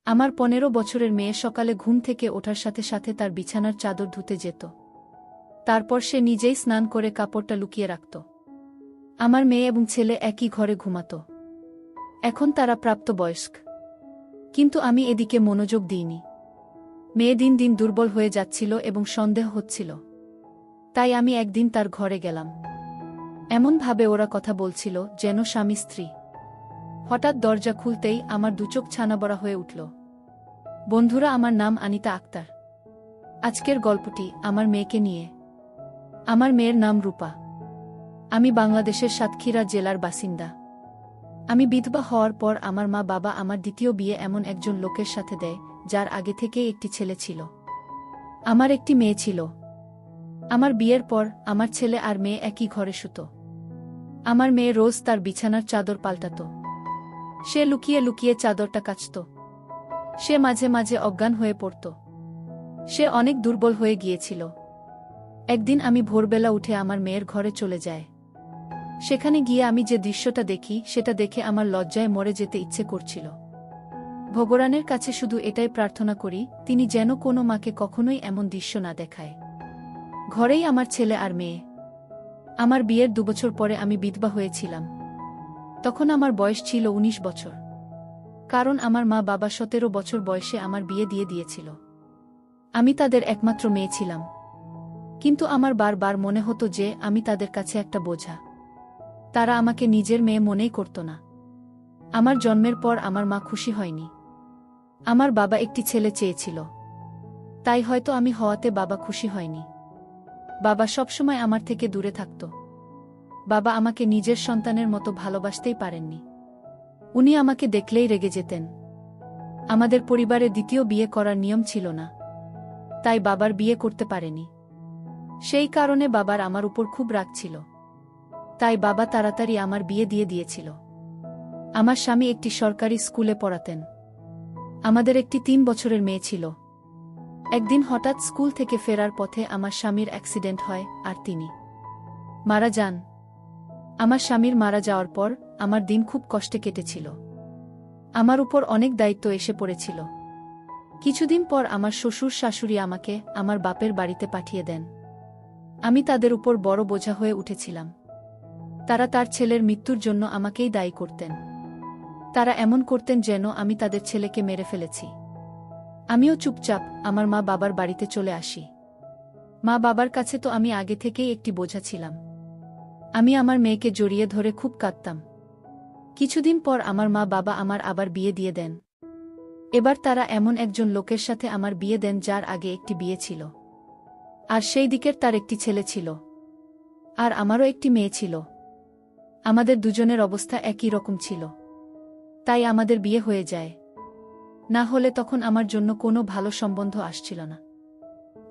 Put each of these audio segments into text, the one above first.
আমার 15 বছরের মেয়ে সকালে ঘুম থেকে ওঠার সাথে সাথে তার বিছানার চাদর ধুতে যেত। তারপর সে নিজেই স্নান করে কাপড়টা লুকিয়ে রাখত। আমার মেয়ে এবং ছেলে একই ঘরে ঘুমাত। এখন তারা প্রাপ্তবয়স্ক। কিন্তু আমি এদিকে মনোযোগ দিইনি। মেয়ে দিন দিন দুর্বল হয়ে যাচ্ছিল এবং সন্দেহ হচ্ছিল। তাই আমি একদিন তার ঘরে গেলাম। এমনভাবে ওরা কথা বলছিল যেন স্বামী স্ত্রী। হঠাৎ দরজা খুলতেই আমার দুচোখ ছানাবড়া হয়ে উঠল। বন্ধুরা, আমার নাম আনিতা আক্তার। আজকের গল্পটি আমার মেয়েকে নিয়ে। আমার মেয়ের নাম রূপা। আমি বাংলাদেশের সাতক্ষীরা জেলার বাসিন্দা। আমি বিধবা হওয়ার পর আমার মা বাবা আমার দ্বিতীয় বিয়ে এমন একজন লোকের সাথে দেয় যার আগে থেকেই একটি ছেলে ছিল। আমার একটি মেয়ে ছিল। আমার বিয়ের পর আমার ছেলে আর মেয়ে একই ঘরে শুত। আমার মেয়ে রোজ তার বিছানার চাদর পাল্টাত। সে লুকিয়ে লুকিয়ে চাদরটা কাচত। সে মাঝে মাঝে অজ্ঞান হয়ে পড়ত। সে অনেক দুর্বল হয়ে গিয়েছিল। একদিন আমি ভোরবেলা উঠে আমার মেয়ের ঘরে চলে যাই। সেখানে গিয়ে আমি যে দৃশ্যটা দেখি সেটা দেখে আমার লজ্জায় মরে যেতে ইচ্ছে করছিল। ভগবানের কাছে শুধু এটাই প্রার্থনা করি, তিনি যেন কোনো মাকে কখনোই এমন দৃশ্য না দেখায়। ঘরেই আমার ছেলে আর মেয়ে। আমার বিয়ের 2 বছর পরে আমি বিধবা হয়েছিলাম। তখন আমার বয়স ছিল 19 বছর। কারণ আমার মা বাবা 17 বছর বয়সে আমার বিয়ে দিয়ে দিয়েছিল। আমি তাদের একমাত্র মেয়ে ছিলাম। কিন্তু আমার বারবার মনে হতো যে আমি তাদের কাছে একটা বোঝা। তারা আমাকে নিজের মেয়ে মনেই করত না। আমার জন্মের পর আমার মা খুশি হয়নি। আমার বাবা একটি ছেলে চেয়েছিল। তাই হয়তো আমি হওয়াতে বাবা খুশি হয়নি। বাবা সবসময় আমার থেকে দূরে থাকত। বাবা আমাকে নিজের সন্তানের মতো ভালোবাসতেই পারেননি। উনি আমাকে দেখলেই রেগে যেতেন। আমাদের পরিবারে দ্বিতীয় বিয়ে করার নিয়ম ছিল না। তাই বাবার বিয়ে করতে পারেনি। সেই কারণে বাবার আমার উপর খুব রাগ ছিল। তাই বাবা তাড়াতাড়ি আমার বিয়ে দিয়ে দিয়েছিল। আমার স্বামী একটি সরকারি স্কুলে পড়াতেন। আমাদের একটি 3 বছরের মেয়ে ছিল। একদিন হঠাৎ স্কুল থেকে ফেরার পথে আমার স্বামীর অ্যাক্সিডেন্ট হয় আর তিনি মারা যান। আমার স্বামীর মারা যাওয়ার পর আমার দিন খুব কষ্টে কেটেছিল। আমার উপর অনেক দায়িত্ব এসে পড়েছিল। কিছুদিন পর আমার শ্বশুর শাশুড়ি আমাকে আমার বাপের বাড়িতে পাঠিয়ে দেন। আমি তাদের উপর বড় বোঝা হয়ে উঠেছিলাম। তারা তার ছেলের মৃত্যুর জন্য আমাকেই দায়ী করতেন। তারা এমন করতেন যেন আমি তাদের ছেলেকে মেরে ফেলেছি। আমিও চুপচাপ আমার মা বাবার বাড়িতে চলে আসি। মা বাবার কাছে তো আমি আগে থেকেই একটি বোঝা ছিলাম। আমি আমার মেয়েকে জড়িয়ে ধরে খুব কাঁদতাম। কিছুদিন পর আমার মা বাবা আমার আবার বিয়ে দিয়ে দেন। এবার তারা এমন একজন লোকের সাথে আমার বিয়ে দেন যার আগে একটি বিয়ে ছিল। আর সেই দিকের তার একটি ছেলে ছিল। আর আমারও একটি মেয়ে ছিল। আমাদের দুজনের অবস্থা একই রকম ছিল। তাই আমাদের বিয়ে হয়ে যায়। না হলে তখন আমার জন্য কোনো ভালো সম্বন্ধ আসছিল না।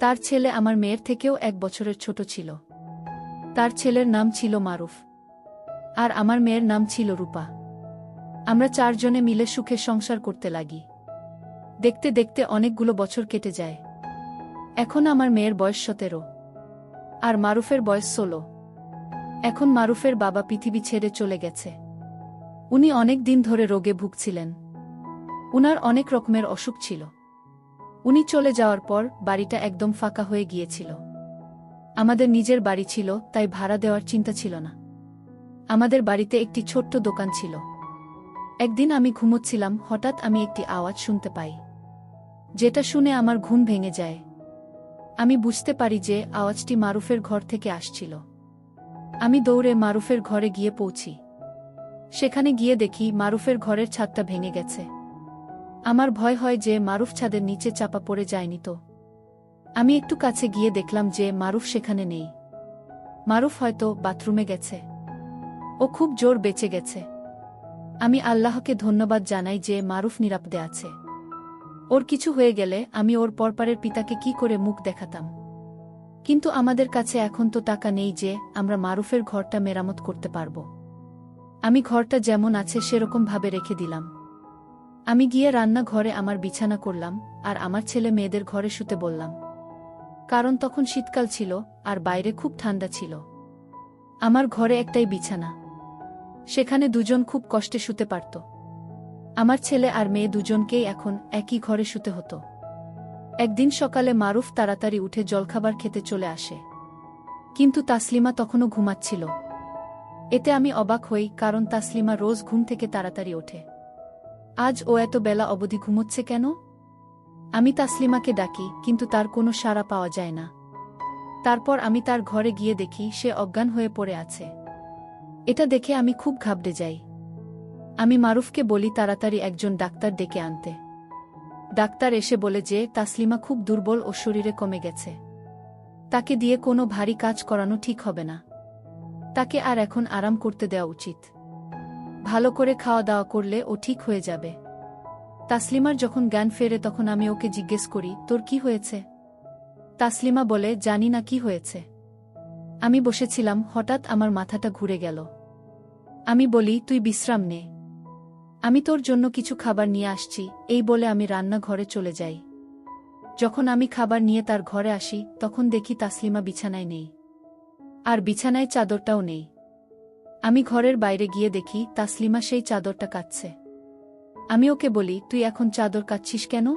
তার ছেলে আমার মেয়ের থেকেও 1 বছরের ছোট ছিল। তার ছেলের নাম ছিল মারুফ। আর আমার মেয়ের নাম ছিল রূপা। আমরা 4 জনে মিলে সুখে সংসার করতে লাগি। দেখতে দেখতে অনেকগুলো বছর কেটে যায়। এখন আমার মেয়ের বয়স 17 আর মারুফের বয়স 16। এখন মারুফের বাবা পৃথিবী ছেড়ে চলে গেছে। উনি অনেক দিন ধরে রোগে ভুগছিলেন। উনার অনেক রকমের অসুখ ছিল। উনি চলে যাওয়ার পর বাড়িটা একদম ফাঁকা হয়ে গিয়েছিল। আমাদের নিজের বাড়ি ছিল, তাই ভাড়া দেওয়ার চিন্তা ছিল না। আমাদের বাড়িতে একটি ছোট্ট দোকান ছিল। একদিন আমি ঘুমোচ্ছিলাম, হঠাৎ আমি একটি আওয়াজ শুনতে পাই, যেটা শুনে আমার ঘুম ভেঙে যায়। আমি বুঝতে পারি যে আওয়াজটি মারুফের ঘর থেকে আসছিল। আমি দৌড়ে মারুফের ঘরে গিয়ে পৌঁছি। সেখানে গিয়ে দেখি মারুফের ঘরের ছাদটা ভেঙে গেছে। আমার ভয় হয় যে মারুফ ছাদের নিচে চাপা পড়ে যায়নি তো। আমি একটু কাছে গিয়ে দেখলাম যে মারুফ সেখানে নেই। মারুফ হয়তো বাথরুমে গেছে। ও খুব জোর বেঁচে গেছে। আমি আল্লাহকে ধন্যবাদ জানাই যে মারুফ নিরাপদে আছে। ওর কিছু হয়ে গেলে আমি ওর পরপারের পিতাকে কি করে মুখ দেখাতাম। কিন্তু আমাদের কাছে এখন তো টাকা নেই যে আমরা মারুফের ঘরটা মেরামত করতে পারব। আমি ঘরটা যেমন আছে সেরকম ভাবে রেখে দিলাম। আমি গিয়ে রান্নাঘরে আমার বিছানা করলাম আর আমার ছেলে মেয়েদের ঘরে শুতে বললাম। কারণ তখন শীতকাল ছিল আর বাইরে খুব ঠান্ডা ছিল। আমার ঘরে একটাই বিছানা। সেখানে দুজন খুব কষ্টে শুতে পারত। আমার ছেলে আর মেয়ে দুজনকেই এখন একই ঘরে শুতে হতো। একদিন সকালে মারুফ তাড়াতাড়ি উঠে জলখাবার খেতে চলে আসে, কিন্তু তাসলিমা তখনও ঘুমাচ্ছিল। এতে আমি অবাক হই, কারণ তাসলিমা রোজ ঘুম থেকে তাড়াতাড়ি ওঠে। আজ ও এত বেলা অবধি ঘুমোচ্ছে কেন? আমি তাসলিমাকে ডাকি, কিন্তু তার কোনো সাড়া পাওয়া যায় না। তারপর আমি তার ঘরে গিয়ে দেখি সে অজ্ঞান হয়ে পড়ে আছে। এটা দেখে আমি খুব ঘাবড়ে যাই। আমি মারুফকে বলি তাড়াতাড়ি একজন ডাক্তার ডেকে আনতে। ডাক্তার এসে বলে যে তাসলিমা খুব দুর্বল ও শরীরে কমে গেছে। তাকে দিয়ে কোনো ভারী কাজ করানো ঠিক হবে না। তাকে আর এখন আরাম করতে দেওয়া উচিত। ভালো করে খাওয়া দাওয়া করলে ও ঠিক হয়ে যাবে। তাসলিমার যখন জ্ঞান ফেরে তখন আমি ওকে জিজ্ঞেস করি, তোর কি হয়েছে? তাসলিমা বলে, জানি না কি হয়েছে। আমি বসেছিলাম, হঠাৎ আমার মাথাটা ঘুরে গেল। আমি বলি, তুই বিশ্রাম নে, আমি তোর জন্য কিছু খাবার নিয়ে আসছি। এই বলে আমি রান্নাঘরে চলে যাই। যখন আমি খাবার নিয়ে তার ঘরে আসি তখন দেখি তাসলিমা বিছানায় নেই, আর বিছানায় চাদরটাও নেই। আমি ঘরের বাইরে গিয়ে দেখি তাসলিমা সেই চাদরটা কাচ্ছে। আমি ওকে বলি, তুই এখন চাদর কাচ্ছিস কেন?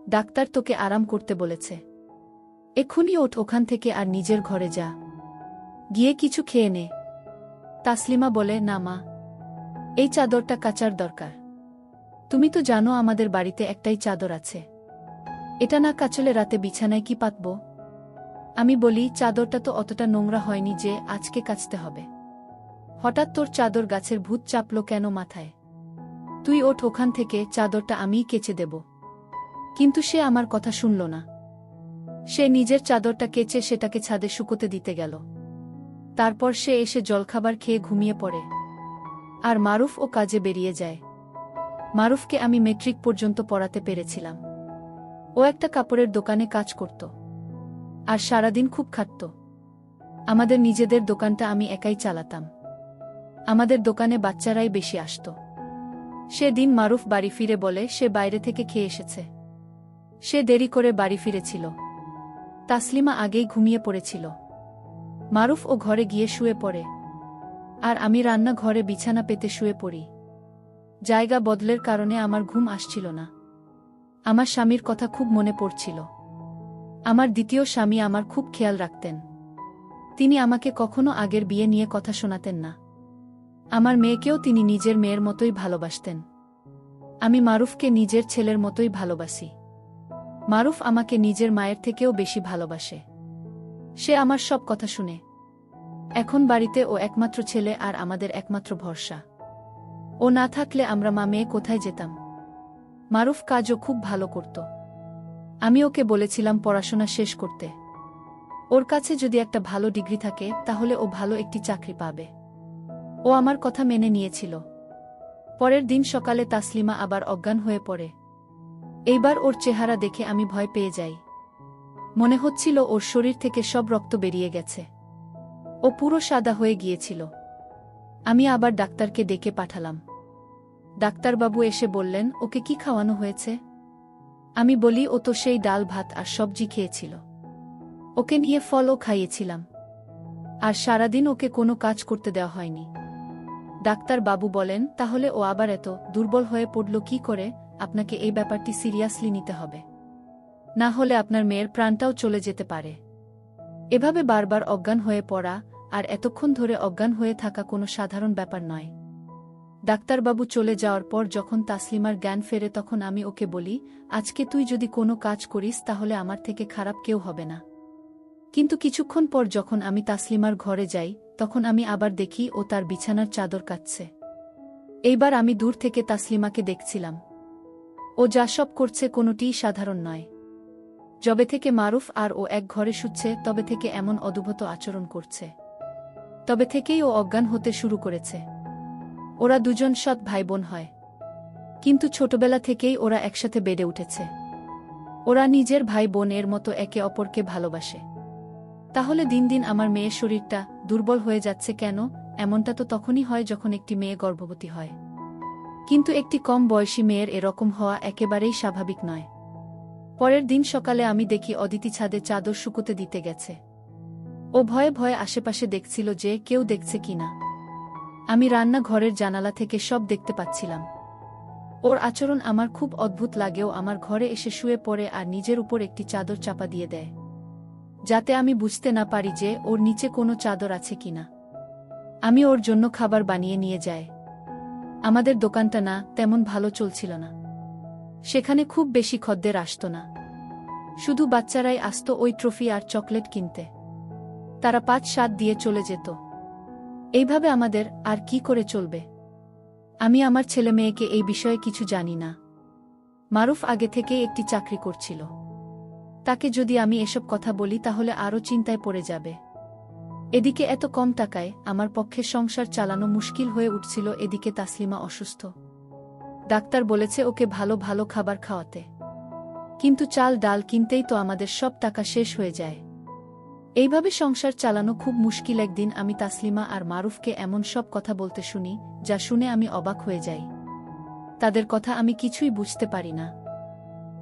ডাক্তার তোকে আরাম করতে বলেছে। এক্ষুনি ওঠ ওখান থেকে আর নিজের ঘরে যা, গিয়ে কিছু খেয়ে নে। তাসলিমা বলে, না মা, এই চাদরটা কাচার দরকার। তুমি তো জানো আমাদের বাড়িতে একটাই চাদর আছে, এটা না কাচলে রাতে বিছানায় কি পাতব? আমি বলি, চাদরটা তো অতটা নোংরা হয়নি যে আজকে কাচতে হবে। হঠাৎ তোর চাদর গাছের ভূত চাপল কেন মাথায়? তুই ওঠ ওখান থেকে, চাদরটা আমিই কেচে দেব। কিন্তু সে আমার কথা শুনল না। সে নিজের চাদরটা কেচে সেটাকে ছাদে শুকোতে দিতে গেল। তারপর সে এসে জলখাবার খেয়ে ঘুমিয়ে পড়ে, আর মারুফ ও কাজে বেরিয়ে যায়। মারুফকে আমি মেট্রিক পর্যন্ত পড়াতে পেরেছিলাম। ও একটা কাপড়ের দোকানে কাজ করত, আর সারাদিন খুব খাটত। আমাদের নিজেদের দোকানটা আমি একাই চালাতাম। আমাদের দোকানে বাচ্চারাই বেশি আসত। সেদিন মারুফ বাড়ি ফিরে বলে সে বাইরে থেকে খেয়ে এসেছে। সে দেরি করে বাড়ি ফিরেছিল। তাসলিমা আগেই ঘুমিয়ে পড়েছিল। মারুফ ও ঘরে গিয়ে শুয়ে পড়ে, আর আমি রান্নাঘরে বিছানা পেতে শুয়ে পড়ি। জায়গা বদলের কারণে আমার ঘুম আসছিল না। আমার স্বামীর কথা খুব মনে পড়ছিল। আমার দ্বিতীয় স্বামী আমার খুব খেয়াল রাখতেন। তিনি আমাকে কখনো আগের বিয়ে নিয়ে কথা শোনাতেন না। আমার মেয়েকেও তিনি নিজের মেয়ের মতোই ভালোবাসতেন। আমি মারুফকে নিজের ছেলের মতোই ভালোবাসি। মারুফ আমাকে নিজের মায়ের থেকেও বেশি ভালোবাসে। সে আমার সব কথা শুনে। এখন বাড়িতে ও একমাত্র ছেলে আর আমাদের একমাত্র ভরসা। ও না থাকলে আমরা মা মেয়ে কোথায় যেতাম? মারুফ কাজও খুব ভালো করত। আমি ওকে বলেছিলাম পড়াশোনা শেষ করতে। ওর কাছে যদি একটা ভালো ডিগ্রি থাকে তাহলে ও ভালো একটি চাকরি পাবে। ও আমার কথা মেনে নিয়েছিল। পরের দিন সকালে তাসলিমা আবার অজ্ঞান হয়ে পড়ে। এইবার ওর চেহারা দেখে আমি ভয় পেয়ে যাই। মনে হচ্ছিল ওর শরীর থেকে সব রক্ত বেরিয়ে গেছে। ও পুরো সাদা হয়ে গিয়েছিল। আমি আবার ডাক্তারকে ডেকে পাঠালাম। ডাক্তারবাবু এসে বললেন, ওকে কি খাওয়ানো হয়েছে? আমি বলি, ও তো সেই ডাল ভাত আর সবজি খেয়েছিল। ওকে নিয়ে ফলও খাইয়েছিলাম, আর সারাদিন ওকে কোনো কাজ করতে দেওয়া হয়নি। ডাক্তারবাবু বলেন, তাহলে ও আবার এত দুর্বল হয়ে পড়ল কি করে? আপনাকে এই ব্যাপারটি সিরিয়াসলি নিতে হবে, না হলে আপনার মেয়ের প্রাণটাও চলে যেতে পারে। এভাবে বারবার অজ্ঞান হয়ে পড়া আর এতক্ষণ ধরে অজ্ঞান হয়ে থাকা কোনো সাধারণ ব্যাপার নয়। ডাক্তারবাবু চলে যাওয়ার পর যখন তাসলিমার জ্ঞান ফেরে তখন আমি ওকে বলি, আজকে তুই যদি কোনো কাজ করিস তাহলে আমার থেকে খারাপ কেউ হবে না। কিন্তু কিছুক্ষণ পর যখন আমি তাসলিমার ঘরে যাই তখন আমি আবার দেখি ও তার বিছানার চাদর কাচ্ছে। এইবার আমি দূর থেকে তাসলিমাকে দেখছিলাম। ও যা সব করছে কোনোটিই সাধারণ নয়। যবে থেকে মারুফ আর ও এক ঘরে শুচ্ছে তবে থেকে এমন অদ্ভুত আচরণ করছে। তবে থেকেই ও অজ্ঞান হতে শুরু করেছে। ওরা দুজন সৎ ভাই বোন হয়, কিন্তু ছোটবেলা থেকেই ওরা একসাথে বেড়ে উঠেছে। ওরা নিজের ভাই বোনের মতো একে অপরকে ভালোবাসে। তাহলে দিন দিন আমার মেয়ের শরীরটা দুর্বল হয়ে যাচ্ছে কেন? এমনটা তো তখনই হয় যখন একটি মেয়ে গর্ভবতী হয়, কিন্তু একটি কম বয়সী মেয়ের এরকম হওয়া একেবারেই স্বাভাবিক নয়। পরের দিন সকালে আমি দেখি অদিতি ছাদে চাদর শুকোতে দিতে গেছে। ও ভয়ে ভয়ে আশেপাশে দেখছিল যে কেউ দেখছে কিনা। আমি রান্নাঘরের জানালা থেকে সব দেখতে পাচ্ছিলাম। ওর আচরণ আমার খুব অদ্ভুত লাগেও আমার ঘরে এসে শুয়ে পড়ে আর নিজের উপর একটি চাদর চাপা দিয়ে দেয়, যাতে আমি বুঝতে না পারি যে ওর নিচে কোনো চাদর আছে কিনা। আমি ওর জন্য খাবার বানিয়ে নিয়ে যাই। আমাদের দোকানটা না তেমন ভালো চলছিল না। সেখানে খুব বেশি খদ্দের আসত না, শুধু বাচ্চারাই আসত ওই ট্রফি আর চকলেট কিনতে। তারা 5-7 দিয়ে চলে যেত। এইভাবে আমাদের আর কি করে চলবে? আমি আমার ছেলে মেয়েকে এই বিষয়ে কিছু জানি না। মারুফ আগে থেকেই একটি চাকরি করছিল। তাকে যদি আমি এসব কথা বলি তাহলে আরও চিন্তায় পড়ে যাবে। এদিকে এত কম টাকায় আমার পক্ষে সংসার চালানো মুশকিল হয়ে উঠছিল। এদিকে তাসলিমা অসুস্থ। ডাক্তার বলেছে ওকে ভালো ভালো খাবার খাওয়াতে, কিন্তু চাল ডাল কিনতেই তো আমাদের সব টাকা শেষ হয়ে যায়। এইভাবে সংসার চালানো খুব মুশকিল। একদিন আমি তাসলিমা আর মারুফকে এমন সব কথা বলতে শুনি যা শুনে আমি অবাক হয়ে যাই। তাদের কথা আমি কিছুই বুঝতে পারি না।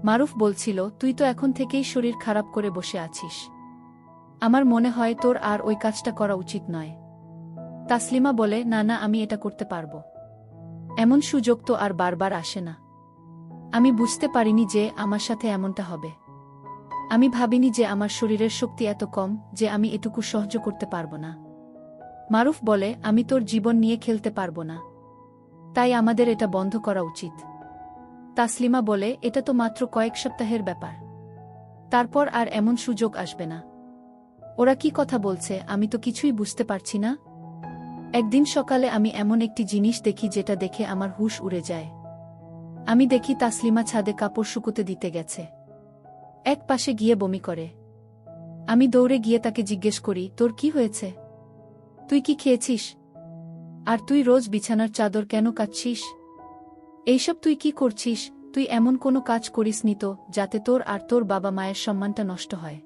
মারুফ বলছিল, তুই তো এখন থেকেই শরীর খারাপ করে বসে আছিস। আমার মনে হয় তোর আর ওই কাজটা করা উচিত নয়। তাসলিমা বলে, না না, আমি এটা করতে পারবো। এমন সুযোগ তো আর বারবার আসে না। আমি বুঝতে পারিনি যে আমার সাথে এমনটা হবে। আমি ভাবিনি যে আমার শরীরের শক্তি এত কম যে আমি এটুকু সহ্য করতে পারবো না। মারুফ বলে, আমি তোর জীবন নিয়ে খেলতে পারবো না, তাই আমাদের এটা বন্ধ করা উচিত। তাসলিমা বলে, এটা তো মাত্র কয়েক সপ্তাহের ব্যাপার, তারপর আর এমন সুযোগ আসবে না। ওরা কি কথা বলছে আমি তো কিছুই বুঝতে পারছি না। একদিন সকালে আমি এমন একটি জিনিস দেখি যেটা দেখে আমার হুঁশ উড়ে যায়। আমি দেখি তাসলিমা ছাদে কাপড় শুকোতে দিতে গেছে, এক পাশে গিয়ে বমি করে। আমি দৌড়ে গিয়ে তাকে জিজ্ঞেস করি, তোর কি হয়েছে? তুই কি খেয়েছিস? আর তুই রোজ বিছানার চাদর কেন কাচ্ছিস? এইসব তুই কি করছিস? তুই এমন কোনো কাজ করিসনি তো যাতে তোর আর তোর বাবা মায়ের সম্মানটা নষ্ট হয়?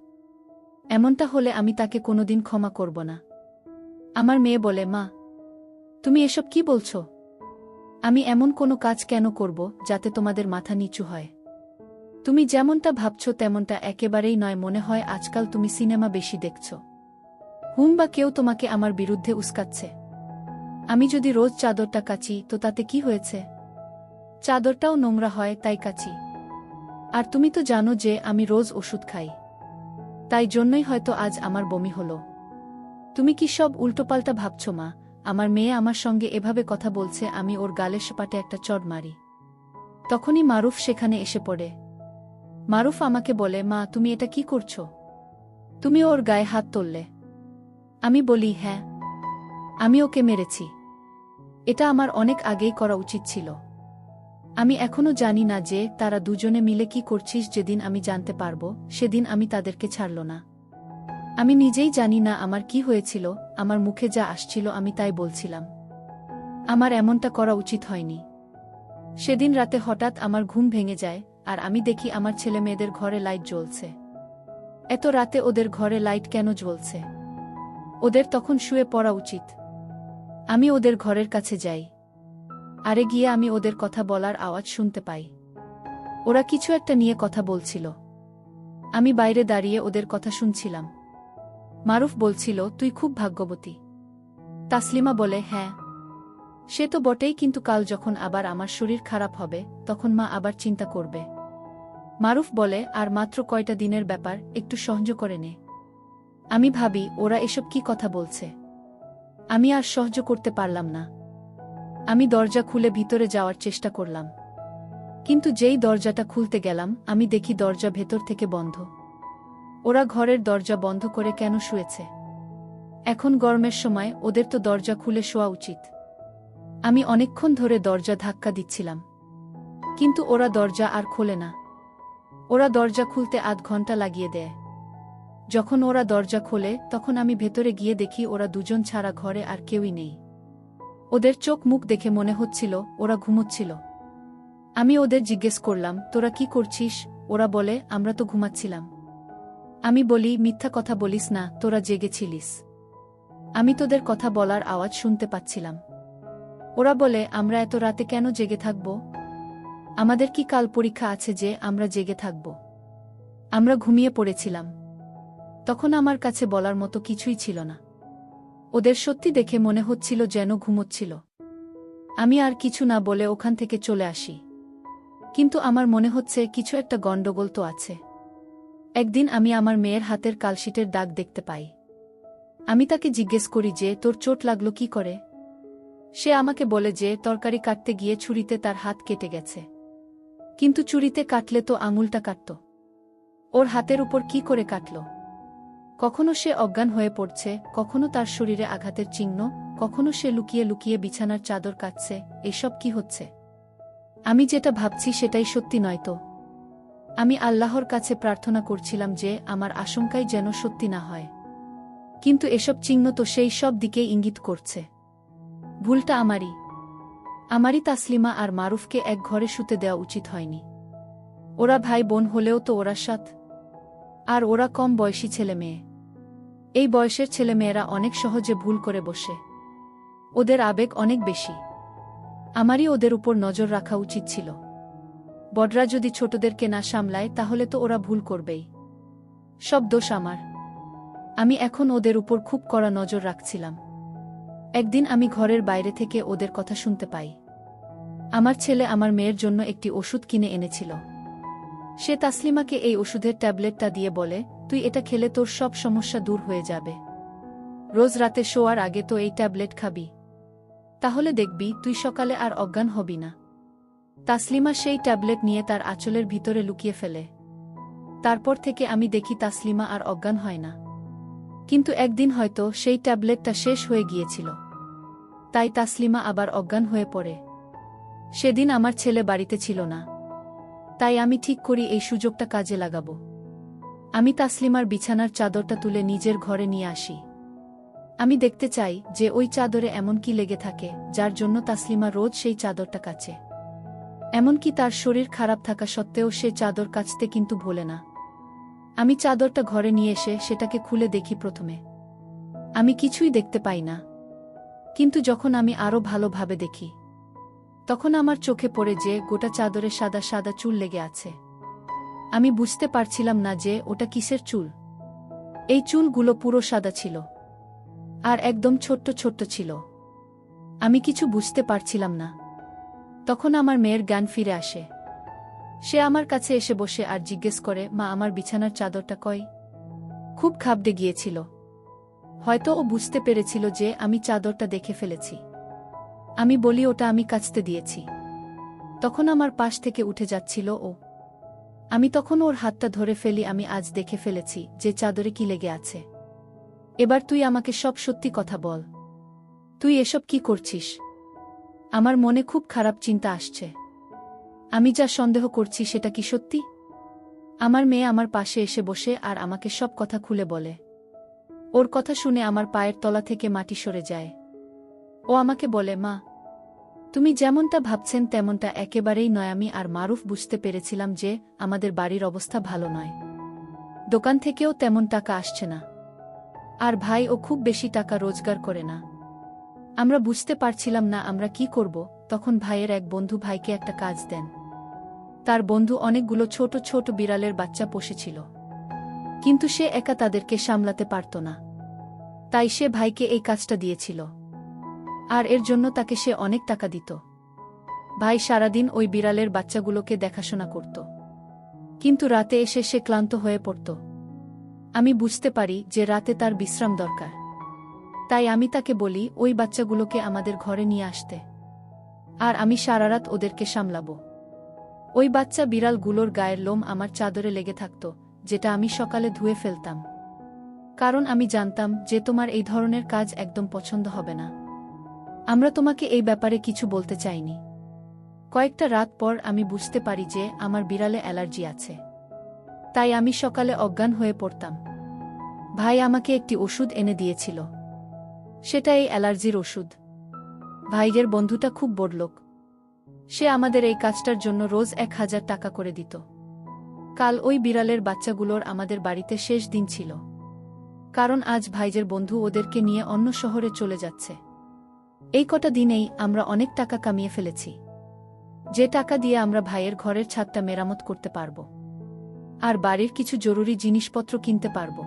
এমনটা হলে আমি তাকে কোনোদিন ক্ষমা করব না। আমার মেয়ে বলে, মা, তুমি এসব কি বলছো? আমি এমন কোনো কাজ কেন করব যাতে তোমাদের মাথা নিচু হয়? তুমি যেমনটা ভাবছো তেমনটা একেবারেই নয়। মনে হয় আজকাল তুমি সিনেমা বেশি দেখছো। বা কেউ তোমাকে আমার বিরুদ্ধে উস্কাচ্ছে। আমি যদি রোজ চাদরটা কাচি তো তাতে কি হয়েছে? চাদরটাও নোংরা হয়, তাই কাচি। আর তুমি তো জানো যে আমি রোজ ওষুধ খাই, তাই জন্যই হয়তো আজ আমার বমি হলো। তুমি কি সব উল্টোপাল্টা ভাবছো মা? আমার মেয়ে আমার সঙ্গে এভাবে কথা বলছে, আমি ওর গালে সপাটে একটা চড় মারি। তখনই মারুফ সেখানে এসে পড়ে। মারুফ আমাকে বলে, মা, তুমি এটা কি করছো? তুমি ওর গায়ে হাত তুললে। আমি বলি, হ্যাঁ, আমি ওকে মেরেছি। এটা আমার অনেক আগেই করা উচিত ছিল। আমি এখনো জানি না যে তারা দুজনে মিলে কি করছিস। যেদিন আমি জানতে পারবো সেদিন আমি তাদেরকে ছাড়ল না। আমি নিজেই জানি না আমার কি হয়েছিল। আমার মুখে যা আসছিল আমি তাই বলছিলাম। আমার এমনটা করা উচিত হয়নি। সেদিন রাতে হঠাৎ আমার ঘুম ভেঙে যায় আর আমি দেখি আমার ছেলে মেয়েদের ঘরে লাইট জ্বলছে। এত রাতে ওদের ঘরে লাইট কেন জ্বলছে? ওদের তখন শুয়ে পড়া উচিত। আমি ওদের ঘরের কাছে যাই। আরে গিয়ে আমি ওদের কথা বলার আওয়াজ শুনতে পাই। ওরা কিছু একটা নিয়ে কথা বলছিল। আমি বাইরে দাঁড়িয়ে ওদের কথা শুনছিলাম। মারুফ বলছিল, তুই খুব ভাগ্যবতী। তাসলিমা বলে, হ্যাঁ, সে তো বটেই, কিন্তু কাল যখন আবার আমার শরীর খারাপ হবে তখন মা আবার চিন্তা করবে। মারুফ বলে, আর মাত্র কয়টা দিনের ব্যাপার, একটু সহ্য করে নে। আমি ভাবি, ওরা এসব কি কথা বলছে? আমি আর সহ্য করতে পারলাম না। আমি দরজা খুলে ভিতরে যাওয়ার চেষ্টা করলাম, কিন্তু যেই দরজাটা খুলতে গেলাম আমি দেখি দরজা ভেতর থেকে বন্ধ। ওরা ঘরের দরজা বন্ধ করে কেন শুয়েছে? এখন গরমের সময় ওদের তো দরজা খুলে শোয়া উচিত। আমি অনেকক্ষণ ধরে দরজা ধাক্কা দিচ্ছিলাম, কিন্তু ওরা দরজা আর খোলে না। ওরা দরজা খুলতে আধ ঘন্টা লাগিয়ে দেয়। যখন ওরা দরজা খোলে তখন আমি ভেতরে গিয়ে দেখি ওরা দুজন ছাড়া ঘরে আর কেউই নেই। ওদের চোখ মুখ দেখে মনে হচ্ছিল ওরা ঘুমোচ্ছিল। আমি ওদের জিজ্ঞেস করলাম, তোরা কি করছিস? ওরা বলে, আমরা তো ঘুমাচ্ছিলাম। আমি বলি, মিথ্যা কথা বলিস না, তোরা জেগেছিলিস। আমি তোদের কথা বলার আওয়াজ শুনতে পাচ্ছিলাম। ওরা বলে, আমরা এত রাতে কেন জেগে থাকব? আমাদের কি কাল পরীক্ষা আছে যে আমরা জেগে থাকব? আমরা ঘুমিয়ে পড়েছিলাম। তখন আমার কাছে বলার মতো কিছুই ছিল না। ওদের সত্যি দেখে মনে হচ্ছিল যেন ঘুমোচ্ছিল। আমি আর কিছু না বলে ওখান থেকে চলে আসি। কিন্তু আমার মনে হচ্ছে কিছু একটা গণ্ডগোল তো আছে। একদিন আমি আমার মেয়ের হাতের কালশিটের দাগ দেখতে পাই। আমি তাকে জিজ্ঞেস করি যে তোর চোট লাগলো কি করে। সে আমাকে বলে যে তরকারি কাটতে গিয়ে ছুরিতে তার হাত কেটে গেছে। কিন্তু ছুরিতে কাটলে তো আঙুলটা কাটত, ওর হাতের উপর কি করে কাটল? কখনো সে অজ্ঞান হয়ে পড়ছে, কখনো তার শরীরে আঘাতের চিহ্ন, কখনো সে লুকিয়ে লুকিয়ে বিছানার চাদর কাটছে। এসব কি হচ্ছে? আমি যেটা ভাবছি সেটাই সত্যি নয় তো? আমি আল্লাহর কাছে প্রার্থনা করছিলাম যে আমার আশঙ্কাই যেন সত্যি না হয়। কিন্তু এসব চিহ্ন তো সেই সব দিকেই ইঙ্গিত করছে। ভুলটা আমারই তাসলিমা আর মারুফকে এক ঘরে শুতে দেওয়া উচিত হয়নি। ওরা ভাই বোন হলেও তো ওরা সাথ। আর ওরা কম বয়সী ছেলে মেয়ে। এই বয়সের ছেলেমেয়েরা অনেক সহজে ভুল করে বসে। ওদের আবেগ অনেক বেশি। আমারই ওদের উপর নজর রাখা উচিত ছিল। বড়রা যদি ছোটদেরকে না সামলায় তাহলে তো ওরা ভুল করবেই। সব দোষ আমার। আমি এখন ওদের উপর খুব কড়া নজর রাখছিলাম। একদিন আমি ঘরের বাইরে থেকে ওদের কথা শুনতে পাই। আমার ছেলে আমার মেয়ের জন্য একটি ওষুধ কিনে এনেছিল। সে তাসলিমাকে এই ওষুধের ট্যাবলেটটা দিয়ে বলে, তুই এটা খেলে তোর সব সমস্যা দূর হয়ে যাবে। রোজ রাতে শোয়ার আগে তো এই ট্যাবলেট খাবি। তাহলে দেখবি তুই সকালে আর অজ্ঞান হবি না। তাসলিমা সেই ট্যাবলেট নিয়ে তার আঁচলের ভিতরে লুকিয়ে ফেলে। তারপর থেকে আমি দেখি তাসলিমা আর অজ্ঞান হয় না। কিন্তু একদিন হয়তো সেই ট্যাবলেটটা শেষ হয়ে গিয়েছিল। তাই তাসলিমা আবার অজ্ঞান হয়ে পড়ে। সেদিন আমার ছেলে বাড়িতে ছিল না। তাই আমি ঠিক করি এই সুযোগটা কাজে লাগাবো। আমি তাসলিমার বিছানার চাদরটা তুলে নিজের ঘরে নিয়ে আসি। আমি দেখতে চাই যে ওই চাদরে এমন কি লেগে থাকে যার জন্য তাসলিমা রোজ সেই চাদরটা কাচে। এমনকি তার শরীর খারাপ থাকা সত্ত্বেও সে চাদর কাচতে কিন্তু ভোলে না। আমি চাদরটা ঘরে নিয়ে এসে সেটাকে খুলে দেখি। প্রথমে আমি কিছুই দেখতে পাই না। কিন্তু যখন আমি আরও ভালোভাবে দেখি তখন আমার চোখে পড়ে যে গোটা চাদরে সাদা সাদা চুল লেগে আছে। আমি বুঝতে পারছিলাম না যে ওটা কিসের চুল। এই চুলগুলো পুরো সাদা ছিল আর একদম ছোট্ট ছোট্ট ছিল। আমি কিছু বুঝতে পারছিলাম না। তখন আমার মেয়ের জ্ঞান ফিরে আসে। সে আমার কাছে এসে বসে আর জিজ্ঞেস করে, মা, আমার বিছানার চাদরটা কই? খুব ঘাবড়ে গিয়েছিল। হয়তো ও বুঝতে পেরেছিল যে আমি চাদরটা দেখে ফেলেছি। আমি বলি, ওটা আমি কাচতে দিয়েছি। তখন আমার পাশ থেকে উঠে যাচ্ছিল ও। আমি তখন ওর হাতটা ধরে ফেলি। আমি আজ দেখে ফেলেছি যে চাদরে কি লেগে আছে। এবার তুই আমাকে সব সত্যি কথা বল। তুই এসব কি করছিস? আমার মনে খুব খারাপ চিন্তা আসছে। আমি যা সন্দেহ করছি সেটা কি সত্যি? আমার মেয়ে আমার পাশে এসে বসে আর আমাকে সব কথা খুলে বলে। ওর কথা শুনে আমার পায়ের তলা থেকে মাটি সরে যায়। ও আমাকে বলে, মা, তুমি যেমনটা ভাবছেন তেমনটা একেবারেই নয়। আমি আর মারুফ বুঝতে পেরেছিলাম যে আমাদের বাড়ির অবস্থা ভালো নয়। দোকান থেকেও তেমন টাকা আসছে না। আর ভাই ও খুব বেশি টাকা রোজগার করে না। আমরা বুঝতে পারছিলাম না আমরা কি করব। তখন ভাইয়ের এক বন্ধু ভাইকে একটা কাজ দেন। তার বন্ধু অনেকগুলো ছোট ছোট বিড়ালের বাচ্চা পোষেছিল। কিন্তু সে একা তাদেরকে সামলাতে পারত না। তাই সে ভাইকে এই কাজটা দিয়েছিল। আর এর জন্য তাকে সে অনেক টাকা দিত। ভাই সারাদিন ওই বিড়ালের বাচ্চাগুলোকে দেখাশোনা করত। কিন্তু রাতে এসে সে ক্লান্ত হয়ে পড়ত। আমি বুঝতে পারি যে রাতে তার বিশ্রাম দরকার। তাই আমি তাকে বলি ওই বাচ্চাগুলোকে আমাদের ঘরে নিয়ে আসতে। আর আমি সারারাত ওদেরকে সামলাবো। ওই বাচ্চা বিড়ালগুলোর গায়ের লোম আমার চাদরে লেগে থাকত, যেটা আমি সকালে ধুয়ে ফেলতাম। কারণ আমি জানতাম যে তোমার এই ধরনের কাজ একদম পছন্দ হবে না। আমরা তোমাকে এই ব্যাপারে কিছু বলতে চাইনি। কয়েকটা রাত পর আমি বুঝতে পারি যে আমার বিড়ালে অ্যালার্জি আছে। তাই আমি সকালে অজ্ঞান হয়ে পড়তাম। ভাই আমাকে একটি ওষুধ এনে দিয়েছিল। সেটা এই অ্যালার্জির ওষুধ। ভাইয়ের বন্ধুটা খুব বড়লোক। সে আমাদের এই কাজটার জন্য রোজ 1000 টাকা করে দিত। কাল ওই বিড়ালের বাচ্চাগুলোর আমাদের বাড়িতে শেষ দিন ছিল। কারণ আজ ভাইয়ের বন্ধু ওদেরকে নিয়ে অন্য শহরে চলে যাচ্ছে। এই কটা দিনেই আমরা অনেক টাকা কামিয়ে ফেলেছি। যে টাকা দিয়ে আমরা ভাইয়ের ঘরের ছাদটা মেরামত করতে পারব। আর বাড়ির কিছু জরুরি জিনিসপত্র কিনতে পারব।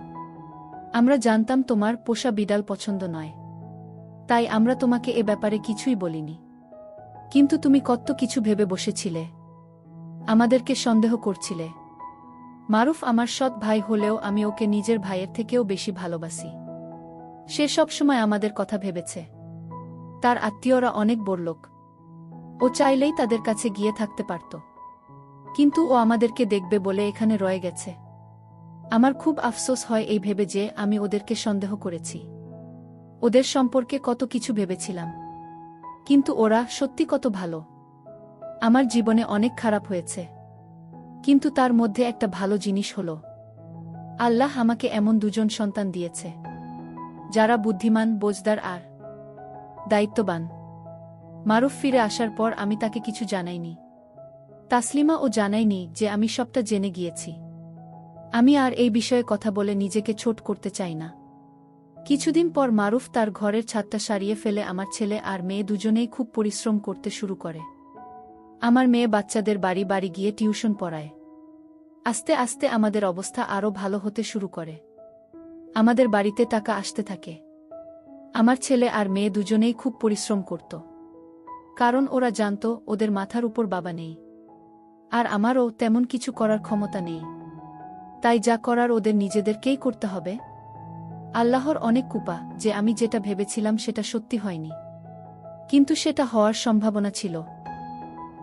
আমরা জানতাম তোমার পোষা বিড়াল পছন্দ নয়। তাই আমরা তোমাকে এ ব্যাপারে কিছুই বলিনি। কিন্তু তুমি কত কিছু ভেবে বসেছিলে। আমাদেরকে সন্দেহ করছিলে। মারুফ আমার সৎ ভাই হলেও আমি ওকে নিজের ভাইয়ের থেকেও বেশি ভালোবাসি। সে সবসময় আমাদের কথা ভেবেছে। তার আত্মীয়রা অনেক বড়লোক। ও চাইলেই তাদের কাছে গিয়ে থাকতে পারত। কিন্তু ও আমাদেরকে দেখবে বলে এখানে রয়ে গেছে। আমার খুব আফসোস হয় এই ভেবে যে আমি ওদেরকে সন্দেহ করেছি। ওদের সম্পর্কে কত কিছু ভেবেছিলাম। কিন্তু ওরা সত্যি কত ভালো। আমার জীবনে অনেক খারাপ হয়েছে, কিন্তু তার মধ্যে একটা ভালো জিনিস হলো, আল্লাহ আমাকে এমন দুজন সন্তান দিয়েছে যারা বুদ্ধিমান, বোঝদার আর দায়িত্ববান। মারুফ ফিরে আসার পর আমি তাকে কিছু জানাইনি। তাসলিমা ও জানায়নি যে আমি সবটা জেনে গিয়েছি। আমি আর এই বিষয়ে কথা বলে নিজেকে ছোট করতে চাই না। কিছুদিন পর মারুফ তার ঘরের ছাদটা সারিয়ে ফেলে আমার ছেলে আর মেয়ে দুজনেই খুব পরিশ্রম করতে শুরু করে। আমার মেয়ে বাচ্চাদের বাড়ি বাড়ি গিয়ে টিউশন পড়ায়। আস্তে আস্তে আমাদের অবস্থা আরও ভালো হতে শুরু করে। আমাদের বাড়িতে টাকা আসতে থাকে। আমার ছেলে আর মেয়ে দুজনেই খুব পরিশ্রম করত, কারণ ওরা জানত ওদের মাথার উপর বাবা নেই, আর আমারও তেমন কিছু করার ক্ষমতা নেই। তাই যা করার ওদের নিজেদেরকেই করতে হবে। আল্লাহর অনেক কৃপা যে আমি যেটা ভেবেছিলাম সেটা সত্যি হয়নি, কিন্তু সেটা হওয়ার সম্ভাবনা ছিল।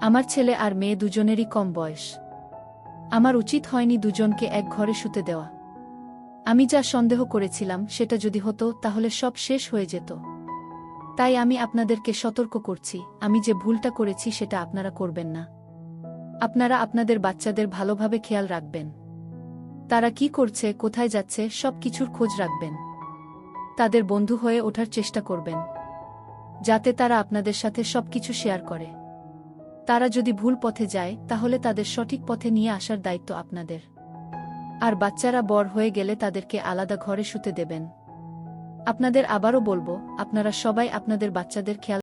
আমার ছেলে আর মেয়ে দুজনেরই কম বয়স। আমার উচিত হয়নি দুজনকে এক ঘরে শুতে দেওয়া। আমি যা সন্দেহ করেছিলাম সেটা যদি হতো তাহলে সব শেষ হয়ে যেত। তাই আমি আপনাদেরকে সতর্ক করছি, আমি যে ভুলটা করেছি সেটা আপনারা করবেন না। আপনারা আপনাদের বাচ্চাদের ভালোভাবে খেয়াল রাখবেন। তারা কি করছে, কোথায় যাচ্ছে, সব কিছুর খোঁজ রাখবেন। তাদের বন্ধু হয়ে ওঠার চেষ্টা করবেন, যাতে তারা আপনাদের সাথে সবকিছু শেয়ার করে। তারা যদি ভুল পথে যায় তাহলে তাদের সঠিক পথে নিয়ে আসার দায়িত্ব আপনাদের। আর বাচ্চারা বড় হয়ে গেলে তাদেরকে আলাদা ঘরে শুতে দেবেন। আপনাদের আবারও বলবো, আপনারা সবাই আপনাদের বাচ্চাদের খেয়াল